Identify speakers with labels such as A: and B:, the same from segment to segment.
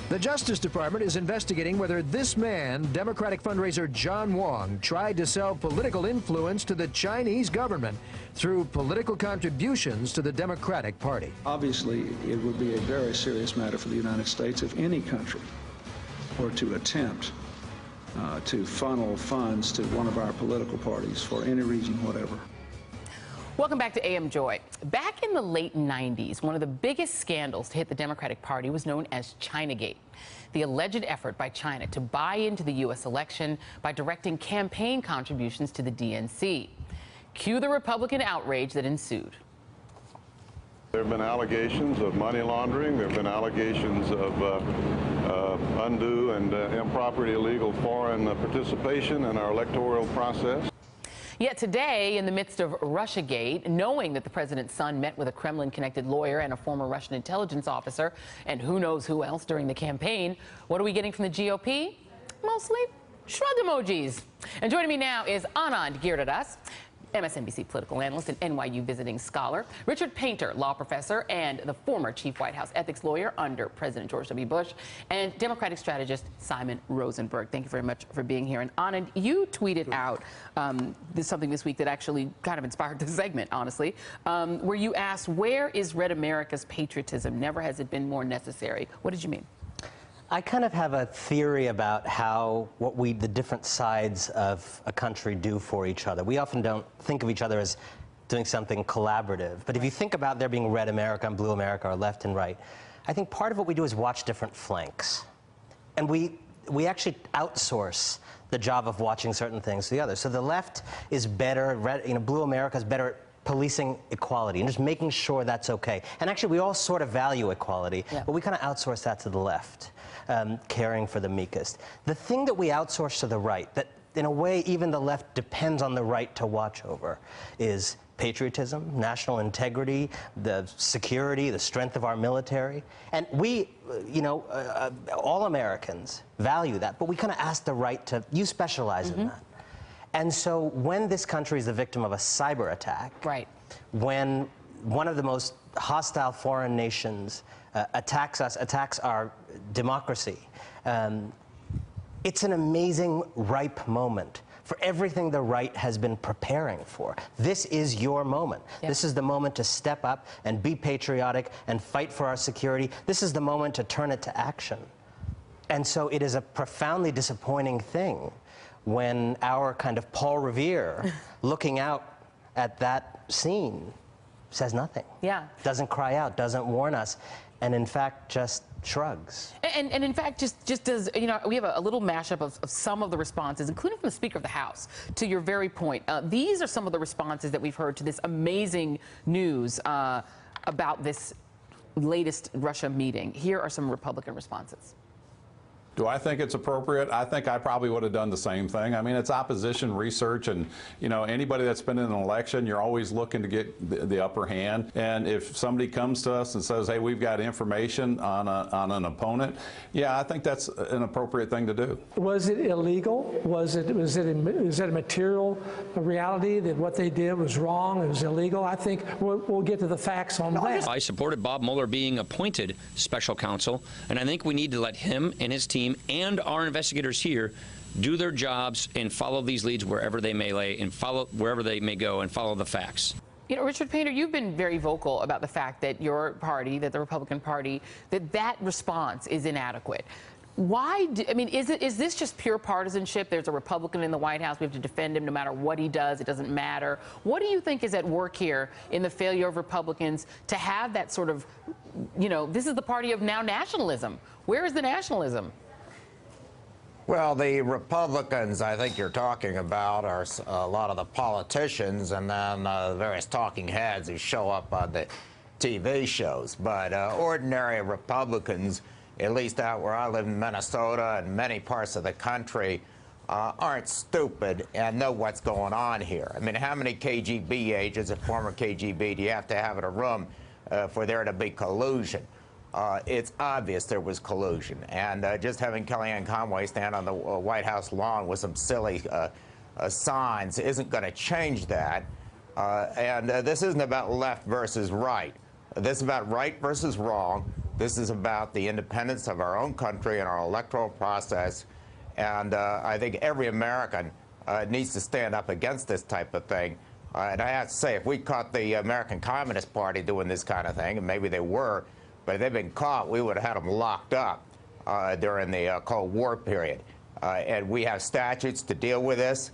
A: The Justice Department is investigating whether this man, Democratic fundraiser John Wong, tried to sell political influence to the Chinese government through political contributions to the Democratic Party.
B: Obviously, it would be a very serious matter for the United States if any country were to attempt to funnel funds to one of our political parties for any reason whatever.
C: Welcome back to AM Joy. Back in the late 90s, one of the biggest scandals to hit the Democratic Party was known as Russiagate, the alleged effort by China to buy into the U.S. election by directing campaign contributions to the DNC. Cue the Republican outrage that ensued.
D: There have been allegations of money laundering. There have been allegations of undue and improper illegal foreign participation in our electoral process.
C: Yet today, in the midst of Russiagate, knowing that the president's son met with a Kremlin-connected lawyer and a former Russian intelligence officer, and who knows who else during the campaign, what are we getting from the GOP? Mostly shrug emojis. And joining me now is Anand Giridharadas, MSNBC political analyst and NYU visiting scholar, Richard Painter, law professor and the former chief White House ethics lawyer under President George W. Bush, and Democratic strategist Simon Rosenberg. Thank you very much for being here. And Anand, you tweeted out something this week that actually kind of inspired this segment, honestly, where you asked, where is Red America's patriotism? Never has it been more necessary. What did you mean?
E: I kind of have a theory about the different sides of a country do for each other. We often don't think of each other as doing something collaborative. But if you think about there being Red America and Blue America or left and right, I think part of what we do is watch different flanks. And we actually outsource the job of watching certain things to the other. So the left is better, Blue America is better at policing equality and just making sure that's okay. And actually, we all sort of value equality, but we kind of outsource that to the left, caring for the meekest. The thing that we outsource to the right, that in a way even the left depends on the right to watch over, is patriotism, national integrity, the security, the strength of our military. And we, all Americans value that, but we kind of ask the right to, you specialize in that. And so when this country is the victim of a cyber attack, when one of the most hostile foreign nations attacks our democracy, it's an amazing, ripe moment for everything the right has been preparing for. This is your moment. This is the moment to step up and be patriotic and fight for our security. This is the moment to turn it to action. And so it is a profoundly disappointing thing when our kind of Paul Revere, looking out at that scene, says nothing. Doesn't cry out, doesn't warn us, and in fact just shrugs.
C: And in fact, just does, we have a little mashup of some of the responses, including from the Speaker of the House, to your very point. These are some of the responses that we've heard to this amazing news about this latest Russia meeting. Here are some Republican responses.
F: Do I think it's appropriate? I think I probably would have done the same thing. I mean, it's opposition research, and anybody that's been in an election, you're always looking to get the upper hand. And if somebody comes to us and says, "Hey, we've got information on an opponent," yeah, I think that's an appropriate thing to do.
G: Was it illegal? Is it a material reality that what they did was wrong? It was illegal? I think we'll get to the facts on that.
H: I supported Bob Mueller being appointed special counsel, and I think we need to let him and his team and our investigators here do their jobs and follow these leads wherever they may lay and follow wherever they may go and follow the facts.
C: Richard Painter, you've been very vocal about the fact that your party, that the Republican Party, that response is inadequate. Why? Is this just pure partisanship? There's a Republican in the White House. We have to defend him no matter what he does. It doesn't matter. What do you think is at work here in the failure of Republicans to have that sort of, this is the party of now nationalism. Where is the nationalism?
I: Well, the Republicans I think you're talking about are a lot of the politicians and then the various talking heads who show up on the TV shows. But ordinary Republicans, at least out where I live in Minnesota and many parts of the country, aren't stupid and know what's going on here. I mean, how many KGB agents, a former KGB, do you have to have in a room for there to be collusion? It's obvious there was collusion. And just having Kellyanne Conway stand on the White House lawn with some silly signs isn't going to change that. And this isn't about left versus right. This is about right versus wrong. This is about the independence of our own country and our electoral process. And I think every American needs to stand up against this type of thing. And I have to say, if we caught the American Communist Party doing this kind of thing, and maybe they were, but if they'd been caught, we would have had them locked up during the Cold War period. And we have statutes to deal with this.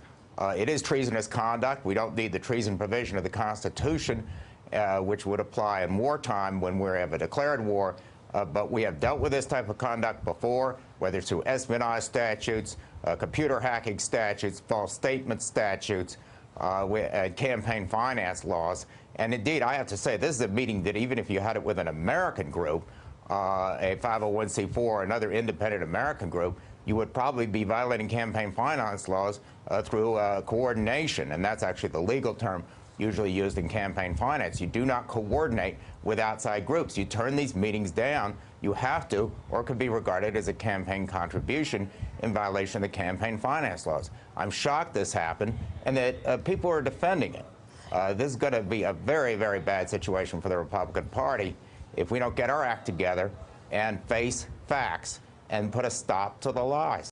I: It is treasonous conduct. We don't need the treason provision of the Constitution, which would apply in wartime when we have a declared war. But we have dealt with this type of conduct before, whether it's through espionage statutes, computer hacking statutes, false statement statutes, campaign finance laws. And indeed, I have to say, this is a meeting that even if you had it with an American group, a 501c4 or another independent American group, you would probably be violating campaign finance laws through coordination. And that's actually the legal term usually used in campaign finance. You do not coordinate with outside groups. You turn these meetings down. You have to, or it could be regarded as a campaign contribution in violation of the campaign finance laws. I'm shocked this happened and that people are defending it. This is going to be a very, very bad situation for the Republican Party if we don't get our act together and face facts and put a stop to the lies.